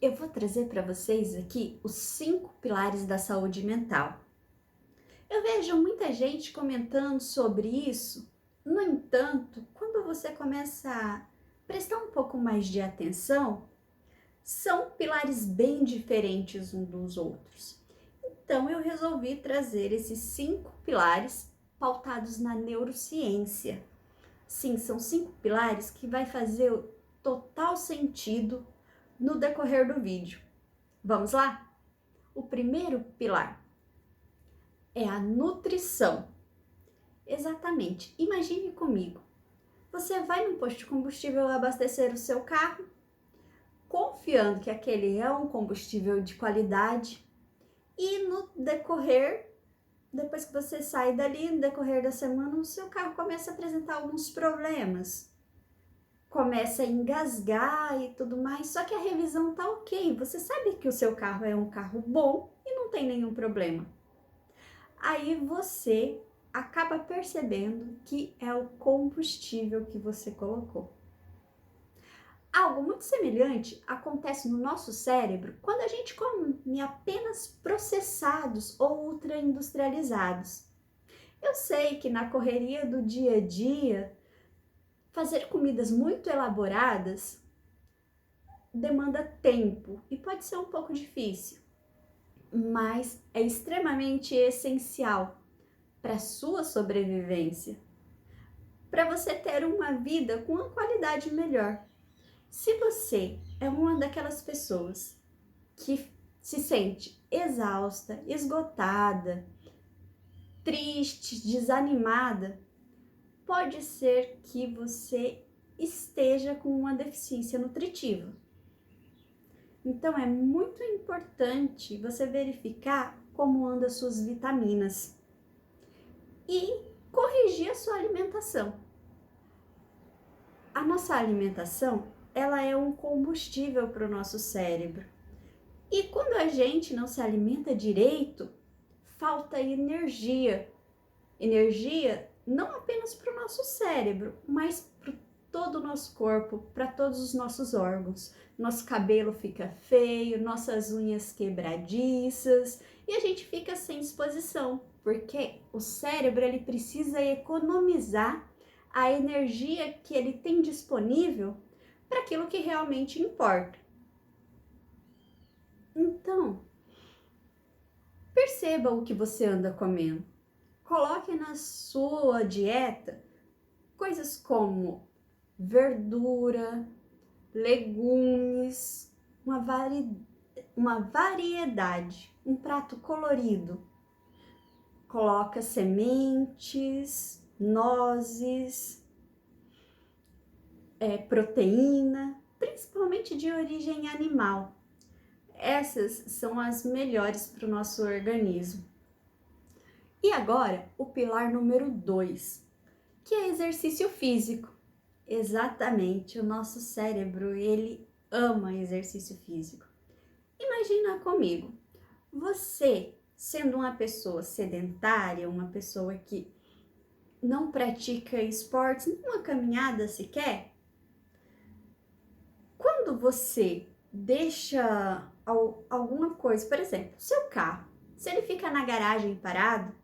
Eu vou trazer para vocês aqui os 5 pilares da saúde mental. Eu vejo muita gente comentando sobre isso. No entanto, quando você começa a prestar um pouco mais de atenção, são pilares bem diferentes uns dos outros. Então, eu resolvi trazer esses 5 pilares pautados na neurociência. Sim, são 5 pilares que vai fazer total sentido no decorrer do vídeo. Vamos lá? O primeiro pilar é a nutrição. Exatamente. Imagine comigo. Você vai num posto de combustível abastecer o seu carro, confiando que aquele é um combustível de qualidade, e no decorrer, depois que você sai dali, no decorrer da semana, o seu carro começa a apresentar alguns problemas. Começa a engasgar e tudo mais, só que a revisão tá ok. Você sabe que o seu carro é um carro bom e não tem nenhum problema. Aí você acaba percebendo que é o combustível que você colocou. Algo muito semelhante acontece no nosso cérebro quando a gente come apenas processados ou ultra-industrializados. Eu sei que na correria do dia a dia, fazer comidas muito elaboradas demanda tempo e pode ser um pouco difícil, mas é extremamente essencial para a sua sobrevivência, para você ter uma vida com uma qualidade melhor. Se você é uma daquelas pessoas que se sente exausta, esgotada, triste, desanimada, pode ser que você esteja com uma deficiência nutritiva. Então é muito importante você verificar como andam suas vitaminas e corrigir a sua alimentação. A nossa alimentação, ela é um combustível para o nosso cérebro. E quando a gente não se alimenta direito, falta energia. Energia não apenas para o nosso cérebro, mas para todo o nosso corpo, para todos os nossos órgãos. Nosso cabelo fica feio, nossas unhas quebradiças e a gente fica sem disposição, porque o cérebro ele precisa economizar a energia que ele tem disponível para aquilo que realmente importa. Então, perceba o que você anda comendo. Coloque na sua dieta coisas como verdura, legumes, uma variedade, um prato colorido. Coloca sementes, nozes, proteína, principalmente de origem animal. Essas são as melhores para o nosso organismo. E agora, o pilar número 2, que é exercício físico. Exatamente, o nosso cérebro, ele ama exercício físico. Imagina comigo, você sendo uma pessoa sedentária, uma pessoa que não pratica esportes, nenhuma caminhada sequer, quando você deixa alguma coisa, por exemplo, seu carro, se ele fica na garagem parado,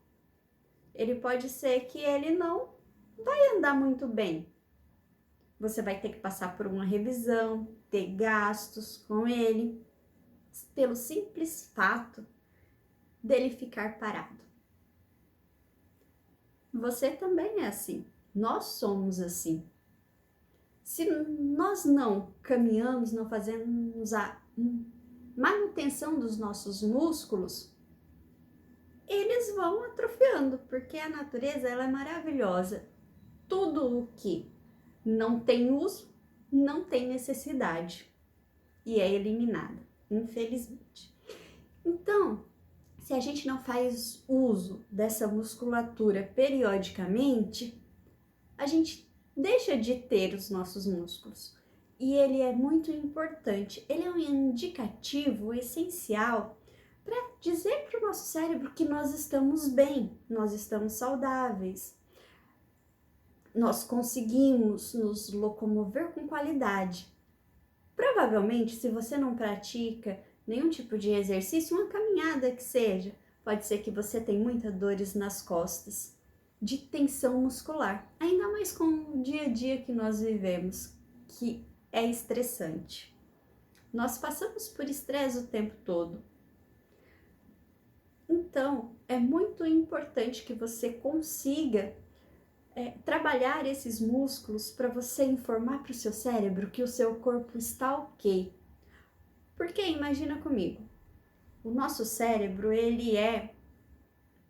ele pode ser que ele não vai andar muito bem. Você vai ter que passar por uma revisão, ter gastos com ele, pelo simples fato dele ficar parado. Você também é assim, nós somos assim. Se nós não caminhamos, não fazemos a manutenção dos nossos músculos, eles vão atrofiando, porque a natureza ela é maravilhosa. Tudo o que não tem uso, não tem necessidade e é eliminado, infelizmente. Então, se a gente não faz uso dessa musculatura periodicamente, a gente deixa de ter os nossos músculos. E ele é muito importante, ele é um indicativo essencial para dizer para o nosso cérebro que nós estamos bem, nós estamos saudáveis, nós conseguimos nos locomover com qualidade. Provavelmente, se você não pratica nenhum tipo de exercício, uma caminhada que seja, pode ser que você tenha muitas dores nas costas, de tensão muscular, ainda mais com o dia a dia que nós vivemos, que é estressante. Nós passamos por estresse o tempo todo. Então, é muito importante que você consiga trabalhar esses músculos para você informar para o seu cérebro que o seu corpo está ok. Porque imagina comigo, o nosso cérebro, ele é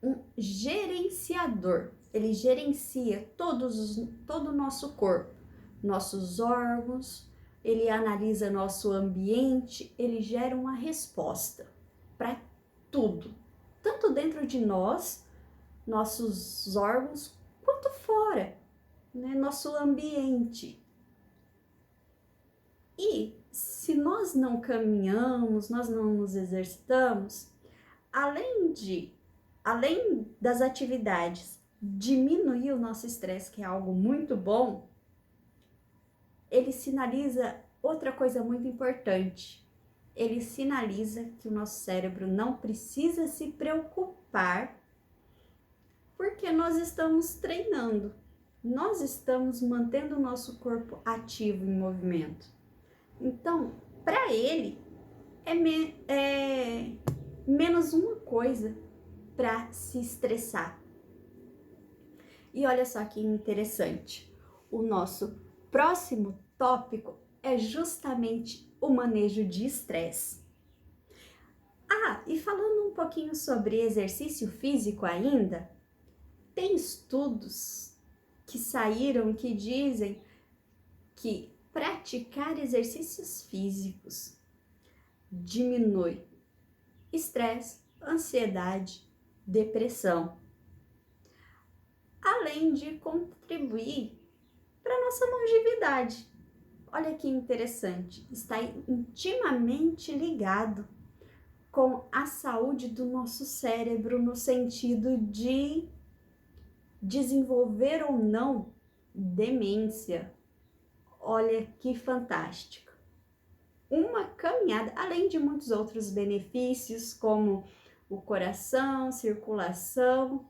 um gerenciador. Ele gerencia todo o nosso corpo, nossos órgãos, ele analisa nosso ambiente, ele gera uma resposta para tudo, tanto dentro de nós, nossos órgãos, quanto fora, né? Nosso ambiente. E se nós não caminhamos, nós não nos exercitamos, além das atividades diminuir o nosso estresse, que é algo muito bom, ele sinaliza outra coisa muito importante. Ele sinaliza que o nosso cérebro não precisa se preocupar porque nós estamos treinando, nós estamos mantendo o nosso corpo ativo em movimento. Então, para ele, é menos uma coisa para se estressar. E olha só que interessante, o nosso próximo tópico é justamente o manejo de estresse. E falando um pouquinho sobre exercício físico ainda, tem estudos que saíram que dizem que praticar exercícios físicos diminui estresse, ansiedade, depressão, além de contribuir para a nossa longevidade. Olha que interessante, está intimamente ligado com a saúde do nosso cérebro no sentido de desenvolver ou não demência. Olha que fantástico. Uma caminhada, além de muitos outros benefícios, como o coração, circulação,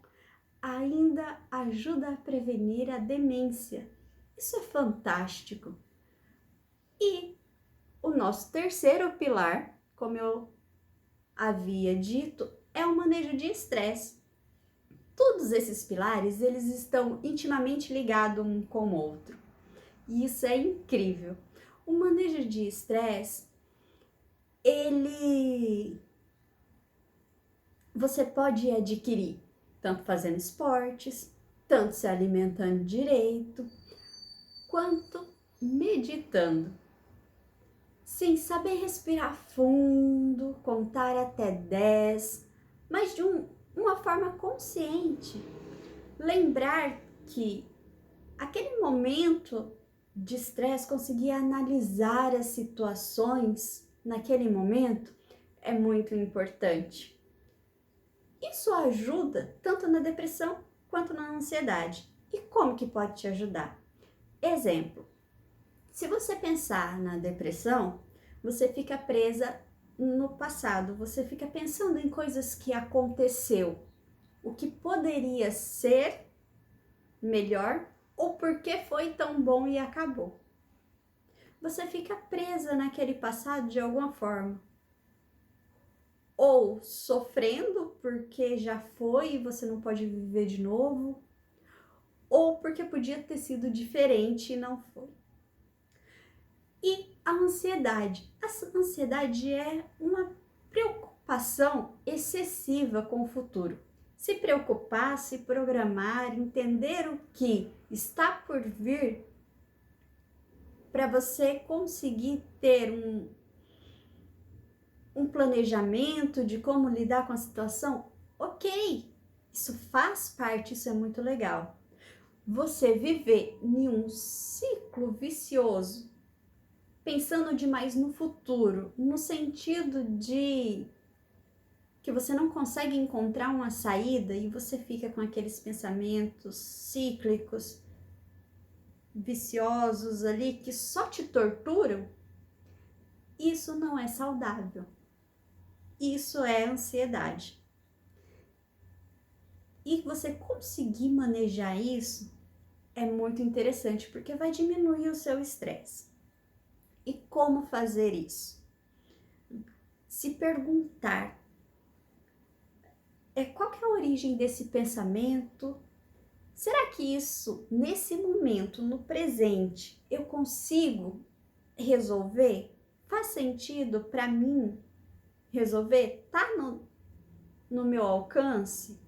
ainda ajuda a prevenir a demência. Isso é fantástico. E o nosso terceiro pilar, como eu havia dito, é o manejo de estresse. Todos esses pilares, eles estão intimamente ligados um com o outro. E isso é incrível. O manejo de estresse, você pode adquirir tanto fazendo esportes, tanto se alimentando direito, quanto meditando. Sim, saber respirar fundo, contar até 10, mas de uma forma consciente. Lembrar que aquele momento de estresse, conseguir analisar as situações naquele momento é muito importante. Isso ajuda tanto na depressão quanto na ansiedade. E como que pode te ajudar? Exemplo, se você pensar na depressão, você fica presa no passado, você fica pensando em coisas que aconteceu, o que poderia ser melhor ou por que foi tão bom e acabou. Você fica presa naquele passado de alguma forma. Ou sofrendo porque já foi e você não pode viver de novo, ou porque podia ter sido diferente e não foi. E a ansiedade. A ansiedade é uma preocupação excessiva com o futuro. Se preocupar, se programar, entender o que está por vir para você conseguir ter um planejamento de como lidar com a situação, ok, isso faz parte, isso é muito legal. Você viver em um ciclo vicioso, pensando demais no futuro, no sentido de que você não consegue encontrar uma saída e você fica com aqueles pensamentos cíclicos, viciosos ali, que só te torturam, Isso não é saudável. Isso é ansiedade. E você conseguir manejar isso é muito interessante, porque vai diminuir o seu estresse. E como fazer isso? Se perguntar, qual que é a origem desse pensamento? Será que isso, nesse momento, no presente, eu consigo resolver? Faz sentido para mim resolver? Tá no meu alcance?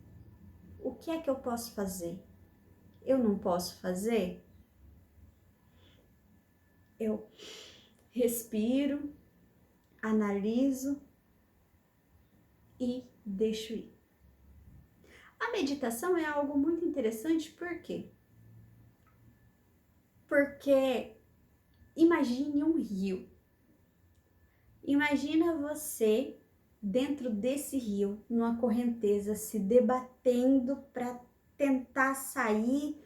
O que é que eu posso fazer? Eu não posso fazer? Eu respiro, analiso e deixo ir. A meditação é algo muito interessante, por quê? Porque imagine um rio. Imagina você dentro desse rio, numa correnteza, se debatendo para tentar sair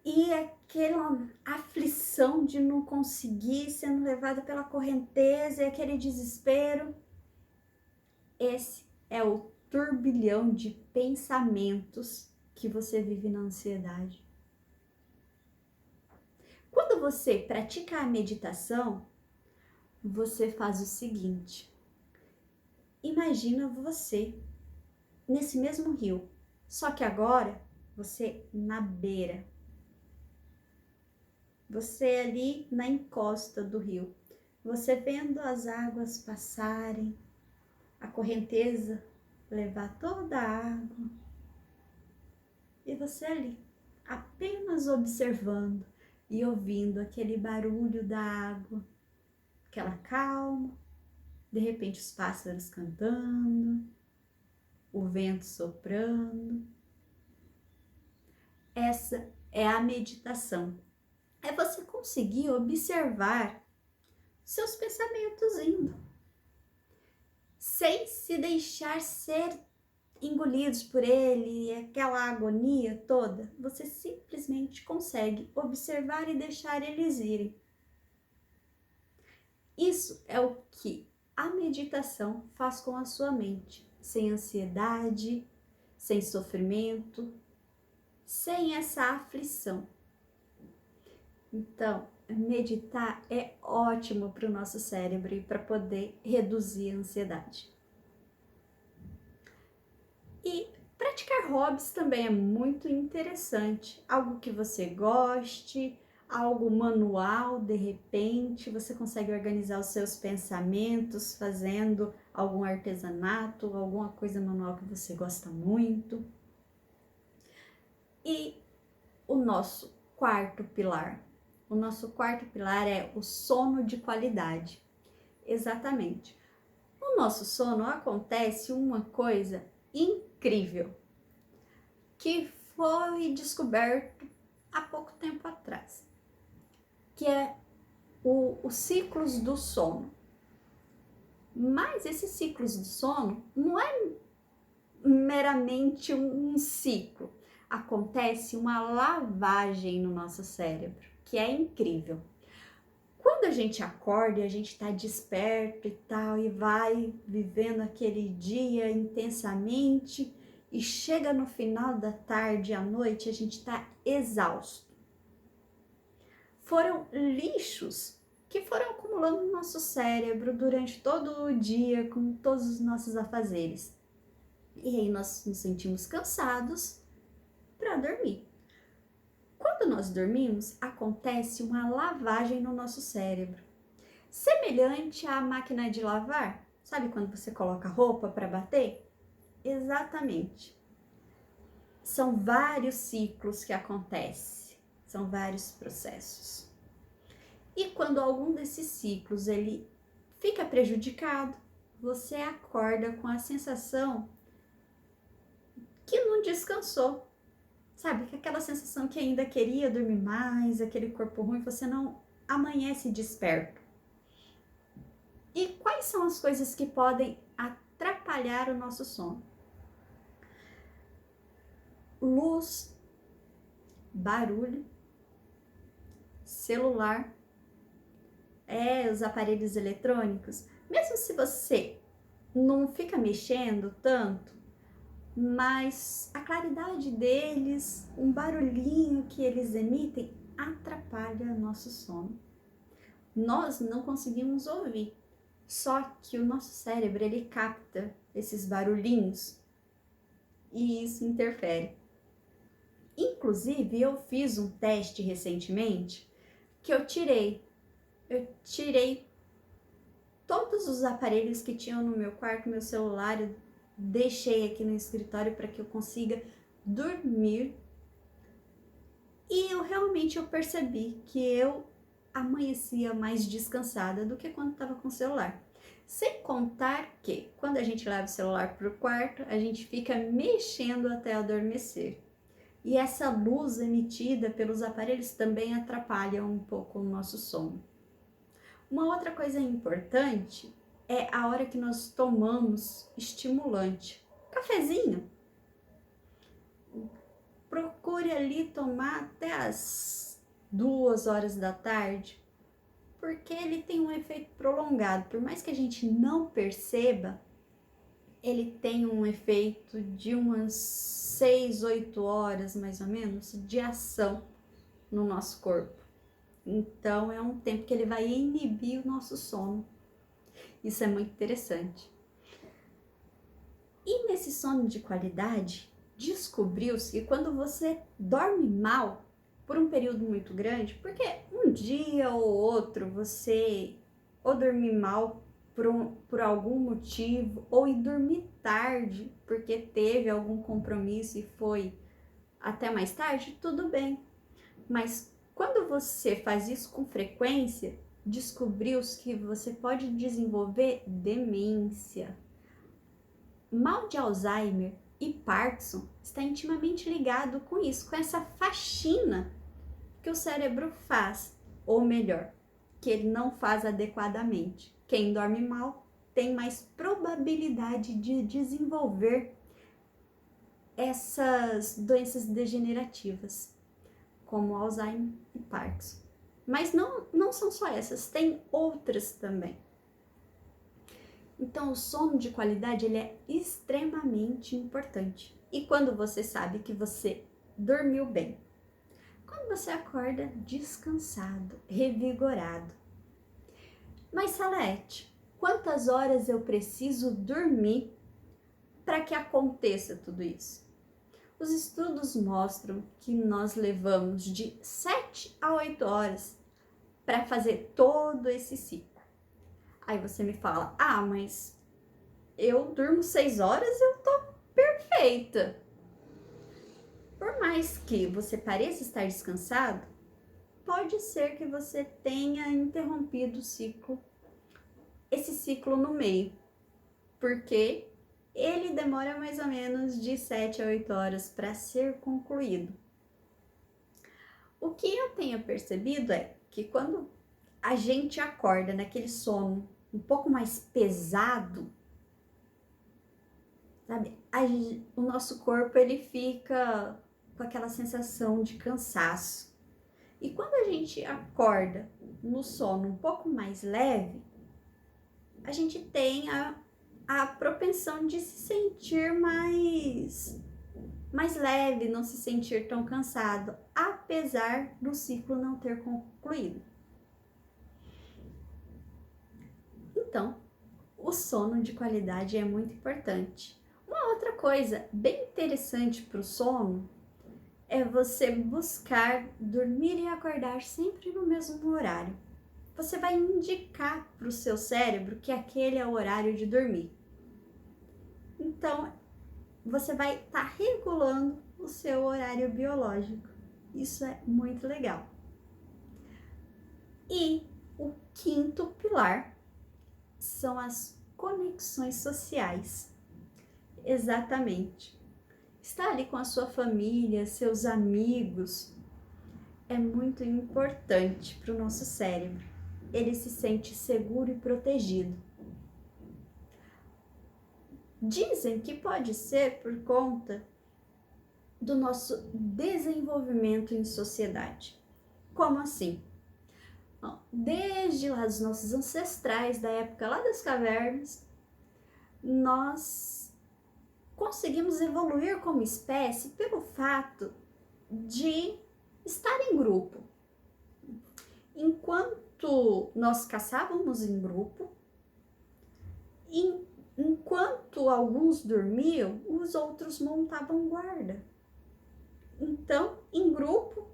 e aquela aflição de não conseguir, sendo levado pela correnteza e aquele desespero. Esse é o turbilhão de pensamentos que você vive na ansiedade. Quando você pratica a meditação, você faz o seguinte: imagina você nesse mesmo rio, só que agora você na beira. Você ali na encosta do rio, você vendo as águas passarem, a correnteza levar toda a água, e você ali, apenas observando e ouvindo aquele barulho da água, aquela calma, de repente os pássaros cantando, o vento soprando. Essa é a meditação. É você conseguir observar seus pensamentos indo, sem se deixar ser engolidos por ele, aquela agonia toda. Você simplesmente consegue observar e deixar eles irem. Isso é o que a meditação faz com a sua mente, sem ansiedade, sem sofrimento, sem essa aflição. Então, meditar é ótimo para o nosso cérebro e para poder reduzir a ansiedade. E praticar hobbies também é muito interessante. Algo que você goste, algo manual, de repente, você consegue organizar os seus pensamentos fazendo algum artesanato, alguma coisa manual que você gosta muito. E o nosso quarto pilar. O nosso quarto pilar é o sono de qualidade. Exatamente. No nosso sono acontece uma coisa incrível que foi descoberto há pouco tempo atrás, que é os ciclos do sono. Mas esses ciclos do sono não é meramente um ciclo. Acontece uma lavagem no nosso cérebro, que é incrível. Quando a gente acorda e a gente está desperto e tal, e vai vivendo aquele dia intensamente, e chega no final da tarde, à noite, a gente está exausto. Foram lixos que foram acumulando no nosso cérebro durante todo o dia, com todos os nossos afazeres. E aí nós nos sentimos cansados para dormir. Quando nós dormimos, acontece uma lavagem no nosso cérebro, semelhante à máquina de lavar. Sabe quando você coloca roupa para bater? Exatamente. São vários ciclos que acontecem, são vários processos. E quando algum desses ciclos ele fica prejudicado, você acorda com a sensação que não descansou. Sabe, que aquela sensação que ainda queria dormir mais, aquele corpo ruim, você não amanhece desperto. E quais são as coisas que podem atrapalhar o nosso sono? Luz, barulho, celular, os aparelhos eletrônicos, mesmo se você não fica mexendo tanto, mas a claridade deles, um barulhinho que eles emitem, atrapalha nosso sono. Nós não conseguimos ouvir, só que o nosso cérebro, ele capta esses barulhinhos e isso interfere. Inclusive, eu fiz um teste recentemente que eu tirei todos os aparelhos que tinham no meu quarto, meu celular, eu deixei aqui no escritório para que eu consiga dormir. E eu percebi que eu amanhecia mais descansada do que quando estava com o celular. Sem contar que, quando a gente leva o celular para o quarto, a gente fica mexendo até adormecer. E essa luz emitida pelos aparelhos também atrapalha um pouco o nosso sono. Uma outra coisa importante é a hora que nós tomamos estimulante. Cafezinho. Procure ali tomar até as 2 horas da tarde, porque ele tem um efeito prolongado. Por mais que a gente não perceba, ele tem um efeito de umas 6, 8 horas mais ou menos de ação no nosso corpo. Então é um tempo que ele vai inibir o nosso sono. Isso é muito interessante. E nesse sono de qualidade, descobriu-se que quando você dorme mal por um período muito grande, porque um dia ou outro você ou dormir mal por algum motivo, ou ir dormir tarde porque teve algum compromisso e foi até mais tarde, tudo bem. Mas quando você faz isso com frequência, descobriu-se que você pode desenvolver demência. Mal de Alzheimer e Parkinson está intimamente ligado com isso, com essa faxina que o cérebro faz, ou melhor, que ele não faz adequadamente. Quem dorme mal tem mais probabilidade de desenvolver essas doenças degenerativas, como Alzheimer e Parkinson. Mas não são só essas, tem outras também. Então, o sono de qualidade ele é extremamente importante. E quando você sabe que você dormiu bem? Quando você acorda descansado, revigorado. Mas, Salete, quantas horas eu preciso dormir para que aconteça tudo isso? Os estudos mostram que nós levamos de 7 a 8 horas para fazer todo esse ciclo. Aí você me fala, mas eu durmo 6 horas, eu tô perfeita. Por mais que você pareça estar descansado, pode ser que você tenha interrompido esse ciclo no meio, porque ele demora mais ou menos de 7 a 8 horas para ser concluído. O que eu tenho percebido é que quando a gente acorda naquele sono um pouco mais pesado, sabe? O nosso corpo ele fica com aquela sensação de cansaço. E quando a gente acorda no sono um pouco mais leve, a gente tem a propensão de se sentir mais leve, não se sentir tão cansado, apesar do ciclo não ter concluído. Então, o sono de qualidade é muito importante. Uma outra coisa bem interessante para o sono é você buscar dormir e acordar sempre no mesmo horário. Você vai indicar para o seu cérebro que aquele é o horário de dormir. Então, você vai estar regulando o seu horário biológico. Isso é muito legal. E o quinto pilar são as conexões sociais. Exatamente. Estar ali com a sua família, seus amigos, é muito importante para o nosso cérebro. Ele se sente seguro e protegido. Dizem que pode ser por conta do nosso desenvolvimento em sociedade. Como assim? Desde lá dos nossos ancestrais, da época lá das cavernas, nós conseguimos evoluir como espécie pelo fato de estar em grupo. Enquanto nós caçávamos em grupo, enquanto alguns dormiam, os outros montavam guarda. Então, em grupo,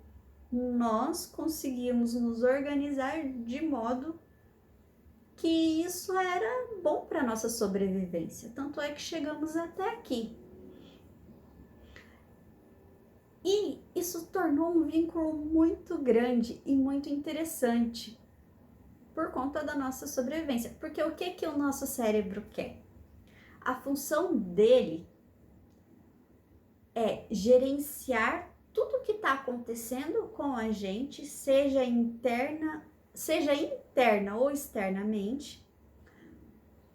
nós conseguíamos nos organizar de modo que isso era bom para nossa sobrevivência. Tanto é que chegamos até aqui. E isso tornou um vínculo muito grande e muito interessante por conta da nossa sobrevivência. Porque o que o nosso cérebro quer? A função dele é gerenciar tudo que está acontecendo com a gente, seja interna ou externamente,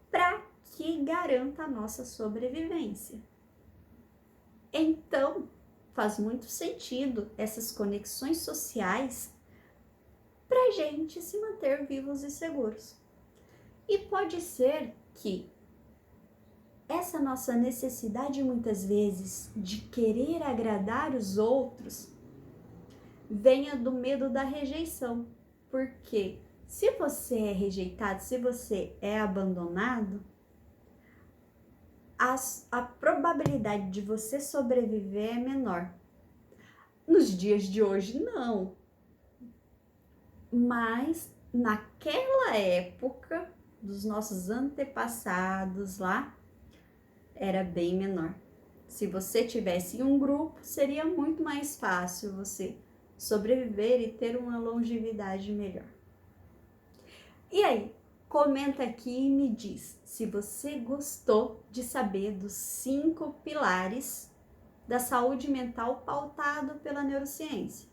para que garanta a nossa sobrevivência. Então, faz muito sentido essas conexões sociais para a gente se manter vivos e seguros. E pode ser que essa nossa necessidade, muitas vezes, de querer agradar os outros, venha do medo da rejeição. Porque se você é rejeitado, se você é abandonado, a probabilidade de você sobreviver é menor. Nos dias de hoje, não. Mas naquela época, dos nossos antepassados lá, era bem menor. Se você tivesse um grupo, seria muito mais fácil você sobreviver e ter uma longevidade melhor. E aí, comenta aqui e me diz se você gostou de saber dos 5 pilares da saúde mental pautado pela neurociência.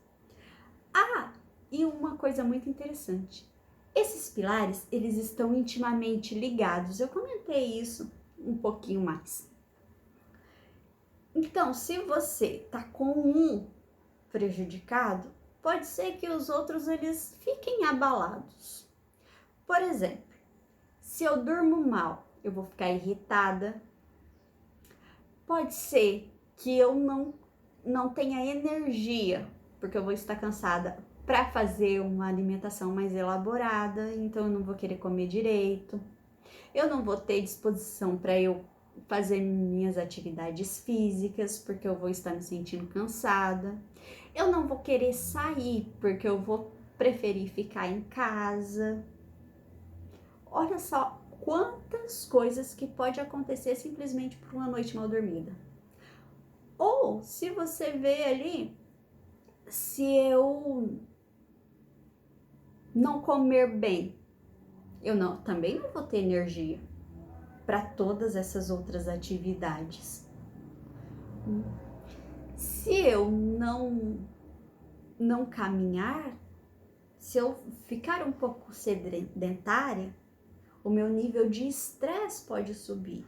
E uma coisa muito interessante. Esses pilares, eles estão intimamente ligados. Eu comentei isso um pouquinho mais. Então, se você tá com um prejudicado, pode ser que os outros eles fiquem abalados. Por exemplo, se eu durmo mal, eu vou ficar irritada. Pode ser que eu não tenha energia, porque eu vou estar cansada para fazer uma alimentação mais elaborada, então eu não vou querer comer direito. Eu não vou ter disposição para eu fazer minhas atividades físicas, porque eu vou estar me sentindo cansada. Eu não vou querer sair, porque eu vou preferir ficar em casa. Olha só quantas coisas que pode acontecer simplesmente por uma noite mal dormida. Ou se você vê ali, se eu não comer bem, eu também não vou ter energia para todas essas outras atividades. Se eu não caminhar, se eu ficar um pouco sedentária, o meu nível de estresse pode subir.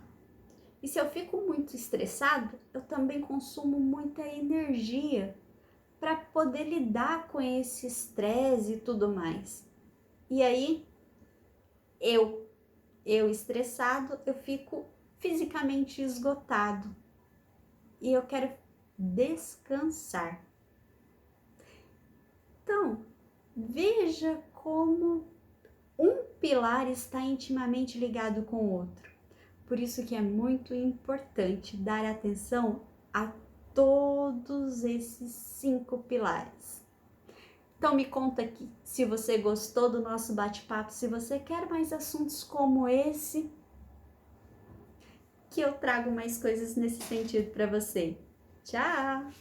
E se eu fico muito estressado, eu também consumo muita energia para poder lidar com esse estresse e tudo mais. E aí, eu estressado, eu fico fisicamente esgotado. E eu quero descansar. Então, veja como um pilar está intimamente ligado com o outro. Por isso que é muito importante dar atenção a todos esses 5 pilares. Então me conta aqui, se você gostou do nosso bate-papo, se você quer mais assuntos como esse, que eu trago mais coisas nesse sentido para você. Tchau!